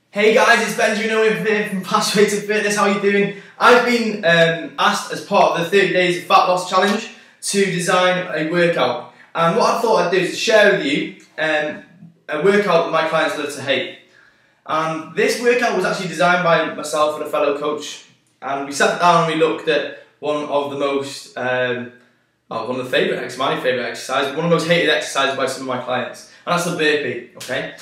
Hey guys, it's Benjamin Owen here from Pathway to Fitness. How are you doing? I've been asked as part of the 30 Days of Fat Loss Challenge to design a workout. And what I thought I'd do is share with you a workout that my clients love to hate. And this workout was actually designed by myself and a fellow coach. And we sat down and we looked at one of the most, my favourite exercise, one of the most hated exercises by some of my clients. And that's the burpee, okay?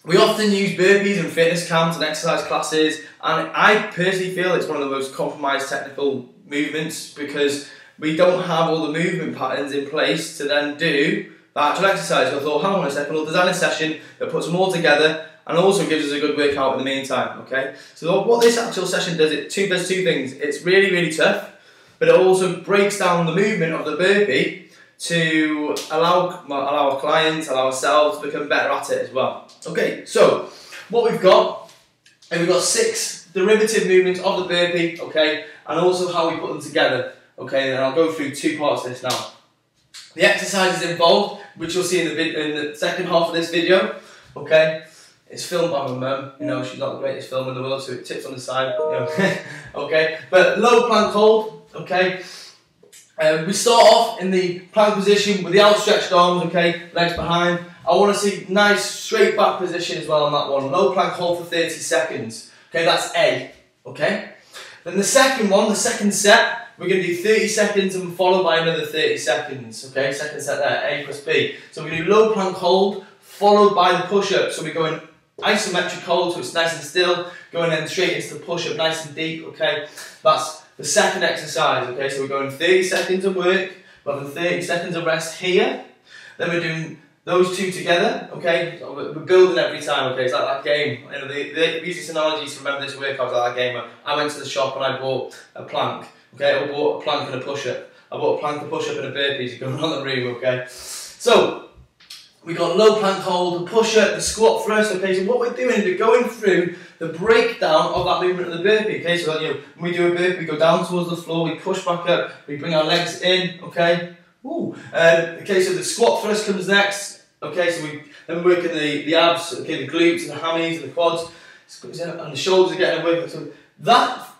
We often use burpees in fitness camps and exercise classes, and I personally feel it's one of the most compromised technical movements because we don't have all the movement patterns in place to then do the actual exercise. So I thought, hang on a second, we'll design a session that puts them all together and also gives us a good workout in the meantime, okay? So what this actual session does, does two things. It's really, really tough, but it also breaks down the movement of the burpee to allow our clients, allow ourselves to become better at it as well. Okay, so what we've got is we've got 6 derivative movements of the burpee, okay, and also how we put them together, okay, and I'll go through 2 parts of this now. The exercises involved, which you'll see in the second half of this video, okay, it's filmed by my mum, you know, she's not the greatest film in the world, so it tips on the side, you know, okay, but low plank hold, okay. We start off in the plank position with the outstretched arms, okay, legs behind. I want to see nice straight back position as well on that one. Low plank hold for 30 seconds. Okay, that's A, okay? Then the second one, the second set, we're going to do 30 seconds and followed by another 30 seconds, okay? Second set there, A plus B. So we're going to do low plank hold followed by the push-up. So we're going isometric hold, so it's nice and still, going then straight into the push-up, nice and deep, okay? That's the second exercise, okay, so we're going 30 seconds of work, we're having 30 seconds of rest here, then we're doing those 2 together, okay, so we're building every time, okay, it's like that game, you know, the easiest analogy to remember this workout was like that game where I went to the shop and I bought a plank, okay, I bought a plank and a push-up, I bought a plank, a push-up and a burpee to go around the room, okay, so we got low plank hold, the push-up, the squat thrust, okay, so what we're doing is we're going through the breakdown of that movement of the burpee, okay, so you know, when we do a burpee, we go down towards the floor, we push back up, we bring our legs in, okay, okay, so the squat thrust comes next, okay, so then we're working the abs, okay, the glutes and the hammies and the quads, and the shoulders are getting a work, so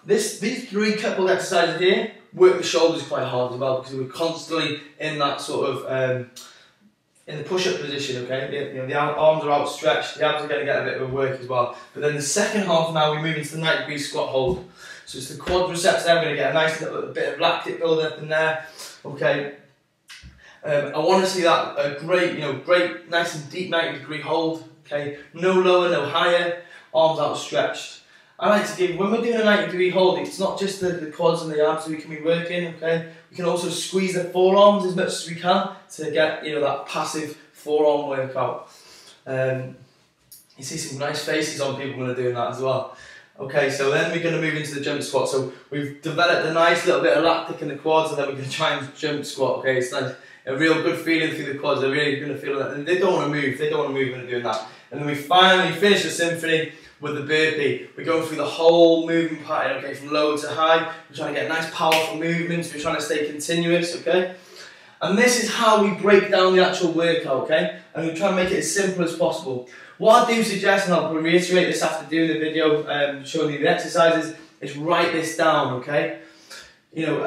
these 3 coupled exercises here work the shoulders quite hard as well, because we're constantly in that sort of, in the push-up position, okay, the arms are outstretched, the abs are going to get a bit of a work as well. But then the second half now we move into the 90-degree squat hold. So it's the quadriceps there, we're going to get a nice little bit of lactic building up in there, okay. I want to see that great, nice and deep 90-degree hold, okay. No lower, no higher, arms outstretched. I like to give, when we're doing a 90-degree hold, it's not just the quads and the abs we can be working, okay? We can also squeeze the forearms as much as we can to get, you know, that passive forearm workout. You see some nice faces on people when they're doing that as well. Okay, so then we're going to move into the jump squat. So we've developed a nice little bit of lactic in the quads, and then we're going to try and jump squat, okay? It's nice, a real good feeling through the quads. They're really going to feel that. And they don't want to move. They don't want to move when they're doing that. And then we finally finish the symphony with the burpee. We're going through the whole movement pattern, okay, from low to high. We're trying to get nice powerful movements, we're trying to stay continuous, okay? And this is how we break down the actual workout, okay? And we try and make it as simple as possible. What I do suggest, and I'll reiterate this after doing the video showing you the exercises, is write this down, okay? You know,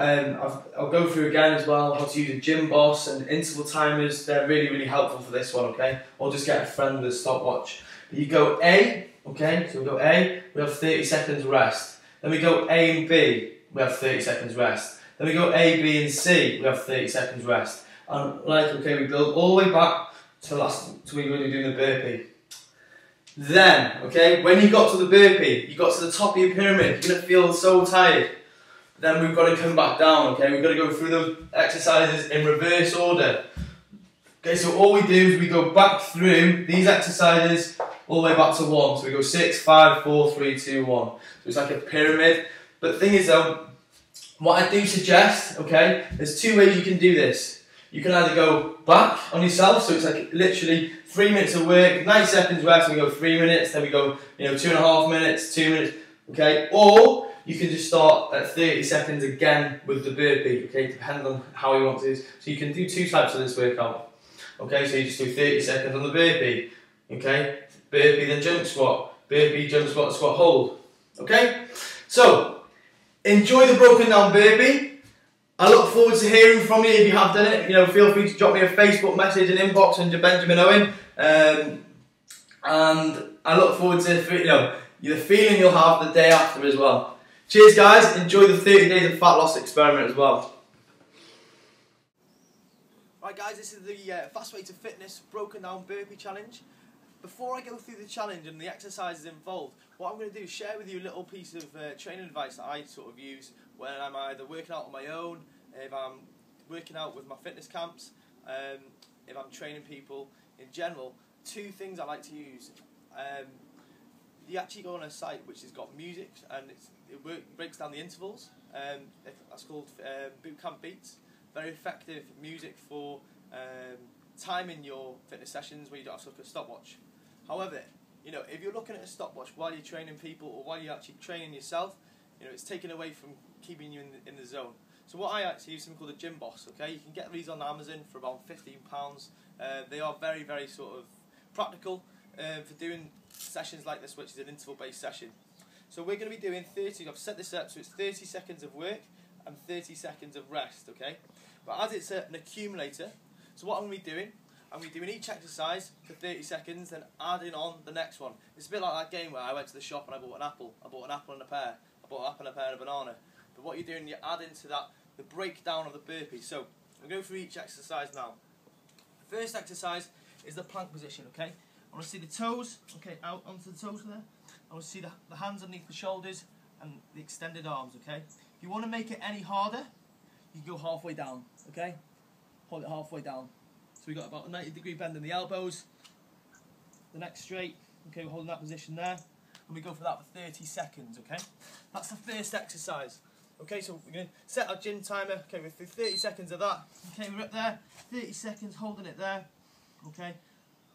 I'll go through again as well how to use a gym boss and interval timers. They're really, really helpful for this one, okay? Or just get a friend with a stopwatch. But you go A, okay, so we go A, we have 30 seconds rest. Then we go A and B, we have 30 seconds rest. Then we go A, B and C, we have 30 seconds rest. And okay, we build all the way back to when you're doing the burpee. Then, okay, when you got to the burpee, you got to the top of your pyramid, you're going to feel so tired. Then we've got to come back down, okay, we've got to go through those exercises in reverse order. Okay, so all we do is we go back through these exercises all the way back to 1. So we go 6, 5, 4, 3, 2, 1. So it's like a pyramid. But the thing is though, what I do suggest, okay, there's 2 ways you can do this. You can either go back on yourself, so it's like literally 3 minutes of work, 90 seconds rest, and we go 3 minutes, then we go, you know, 2.5 minutes, 2 minutes, okay? Or you can just start at 30 seconds again with the burpee, okay, depending on how you want to do this. So you can do 2 types of this workout. Okay, so you just do 30 seconds on the burpee, okay? Burpee, then jump squat. burpee, jump squat, squat hold. Okay? So, enjoy the broken down burpee. I look forward to hearing from you if you have done it. You know, feel free to drop me a Facebook message and inbox under Benjamin Owen. And I look forward to, you know, the feeling you'll have the day after as well. Cheers guys, enjoy the 30 days of fat loss experiment as well. Right guys, this is the Fast Way to Fitness Broken Down Burpee Challenge. Before I go through the challenge and the exercises involved, what I'm going to do is share with you a little piece of training advice that I sort of use when I'm either working out on my own, if I'm working out with my fitness camps, if I'm training people in general. Two things I like to use. You actually go on a site which has got music and it breaks down the intervals. That's called boot camp beats. Very effective music for timing your fitness sessions where you don't have to look at a stopwatch. However, you know, if you're looking at a stopwatch while you're training people or while you're actually training yourself, you know, it's taken away from keeping you in the zone. So what I actually use something called a Gym Boss. Okay, you can get these on Amazon for about £15. They are very, very sort of practical for doing sessions like this, which is an interval-based session. So we're going to be doing 30. I've set this up so it's 30 seconds of work and 30 seconds of rest. Okay, but as it's an accumulator, so what I'm going to be doing, I'm going to be doing each exercise for 30 seconds, then adding on the next one. It's a bit like that game where I went to the shop and I bought an apple. I bought an apple and a pear. I bought an apple and a pear and a banana. But what you're doing, you're adding to that the breakdown of the burpee. So I'm going to go through each exercise now. The first exercise is the plank position. Okay, I want to see the toes. Okay, out onto the toes there. I want to see the hands underneath the shoulders and the extended arms. Okay. If you want to make it any harder, you can go halfway down. Okay, hold it halfway down. So we've got about a 90-degree bend in the elbows, the neck straight. Okay, we're holding that position there, and we go for that for 30 seconds. Okay, that's the first exercise. Okay, so we're going to set our gym timer. Okay, we're through 30 seconds of that. Okay, we're up there, 30 seconds holding it there. Okay,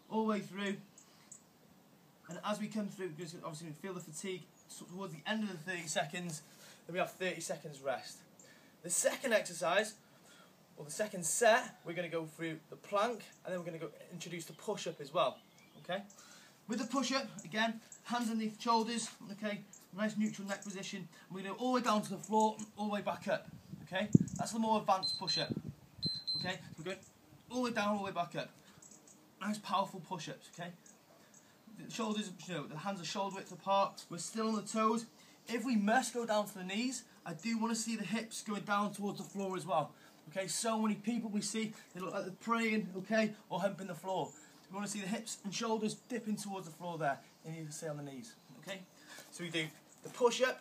all the way through. And as we come through, because obviously we feel the fatigue towards the end of the 30 seconds, then we have 30 seconds rest. The second exercise, or the second set, we're going to go through the plank, and then we're going to go introduce the push-up as well. Okay, with the push-up, again, hands underneath the shoulders. Okay, nice neutral neck position. And we're going to go all the way down to the floor, all the way back up. Okay, that's the more advanced push-up. Okay, we're going all the way down, all the way back up. Nice, powerful push-ups. Okay, the shoulders, you know, the hands are shoulder width apart. We're still on the toes. If we must go down to the knees, I do want to see the hips going down towards the floor as well. Okay, so many people we see, they look like they're praying, okay, or humping the floor. We want to see the hips and shoulders dipping towards the floor there, and you can stay on the knees. Okay, so we do the push-up,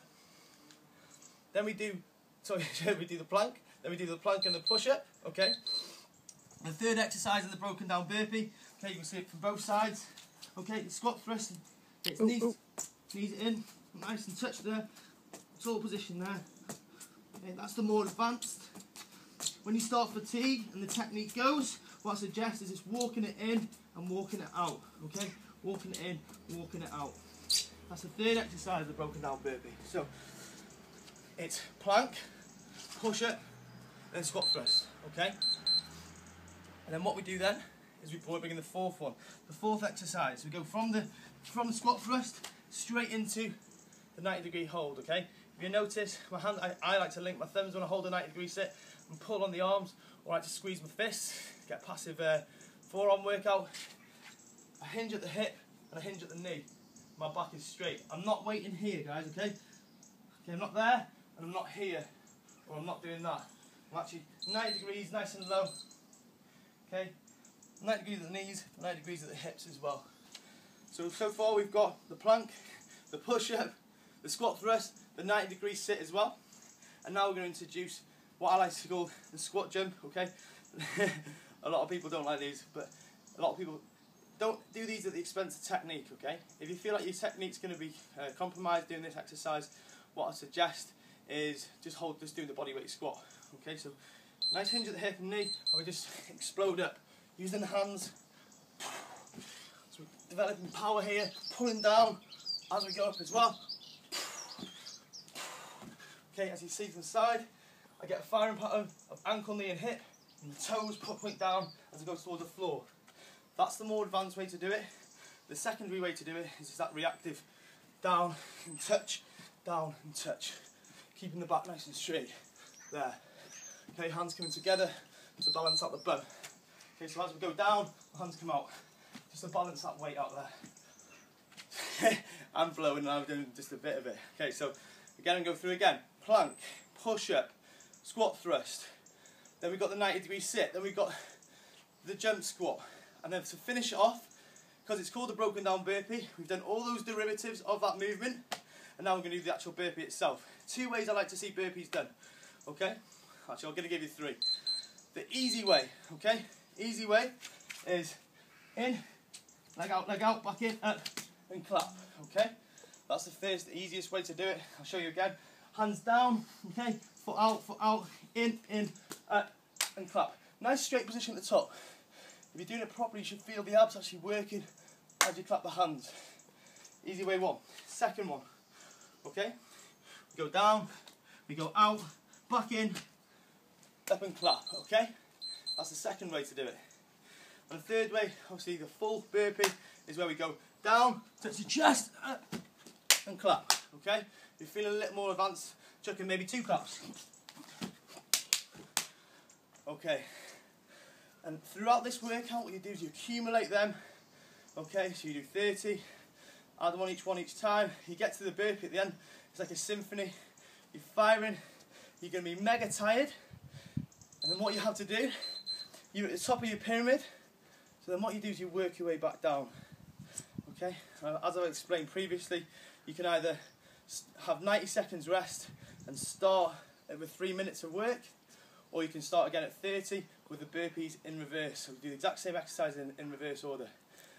then we do, we do the plank, then we do the plank and the push-up. Okay, the third exercise is the broken down burpee. Okay, you can see it from both sides. Okay, the squat thrust, it's knees in, nice and touch there, tall position there. Okay, that's the more advanced. When you start fatigue and the technique goes, what I suggest is just walking it in and walking it out. Okay, walking it in, walking it out. That's the third exercise of the broken down burpee. So it's plank, push up, then squat thrust. Okay, and then what we do then is we bring in the fourth one. The fourth exercise, we go from the squat thrust straight into the 90-degree hold. Okay, if you notice, my hand, I like to link my thumbs when I hold a 90-degree sit and pull on the arms, or I like to squeeze my fists, get a passive forearm workout. I hinge at the hip and I hinge at the knee. My back is straight. I'm not waiting here, guys, okay? Okay, I'm not there and I'm not here, or I'm not doing that. I'm actually 90 degrees, nice and low. Okay, 90 degrees at the knees, 90 degrees at the hips as well. So far we've got the plank, the push-up, the squat thrust, the 90-degree sit as well. And now we're going to introduce what I like to call the squat jump. Okay, a lot of people don't like these, but a lot of people don't do these at the expense of technique. Okay, if you feel like your technique's going to be compromised doing this exercise, what I suggest is just doing the bodyweight squat. Okay, so nice hinge at the hip and knee, and we just explode up using the hands. So we're developing power here, pulling down as we go up as well. Okay, as you see from the side, I get a firing pattern of ankle, knee and hip, and the toes point down as I go towards the floor. That's the more advanced way to do it. The secondary way to do it is that reactive down and touch, keeping the back nice and straight. There. Okay, hands coming together to balance out the bum. Okay, so as we go down, hands come out, just to balance that weight out there. I'm blowing and I'm doing just a bit of it. Okay, so again, and go through again. Plank, push up, squat thrust. Then we've got the 90-degree sit. Then we've got the jump squat. And then to finish it off, because it's called a broken down burpee, we've done all those derivatives of that movement, and now we're going to do the actual burpee itself. 2 ways I like to see burpees done. Okay? Actually, I'm going to give you 3. The easy way, okay? Easy way is in, leg out, back in, up, and clap, okay? That's the first, the easiest way to do it. I'll show you again. Hands down, okay? Foot out, in, up, and clap. Nice straight position at the top. If you're doing it properly, you should feel the abs actually working as you clap the hands. Easy way 1. Second one, okay? We go down, we go out, back in, up and clap, okay? That's the second way to do it. And the third way, obviously the full burpee, is where we go down, touch the chest, up, and clap, okay? If you're feeling a little more advanced, chuck in maybe 2 claps. Okay. And throughout this workout, what you do is you accumulate them, okay? So you do 30, add one each time. You get to the burpee at the end, it's like a symphony. You're firing, you're going to be mega tired, and then what you have to do, you're at the top of your pyramid, so then what you do is you work your way back down, okay? As I've explained previously, you can either have 90 seconds rest and start with 3 minutes of work, or you can start again at 30 with the burpees in reverse. So we do the exact same exercise in reverse order.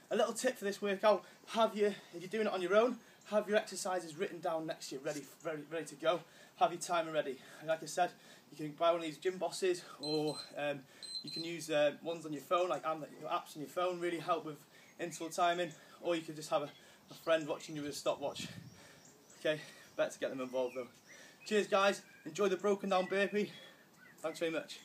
A little tip for this workout, if you're doing it on your own, have your exercises written down next to you, ready to go. Have your timer ready. And like I said, you can buy one of these gym bosses, or you can use ones on your phone, like apps on your phone, really help with interval timing, or you can just have a friend watching you with a stopwatch. Okay, better to get them involved though. Cheers guys, enjoy the broken down burpee. Thanks very much.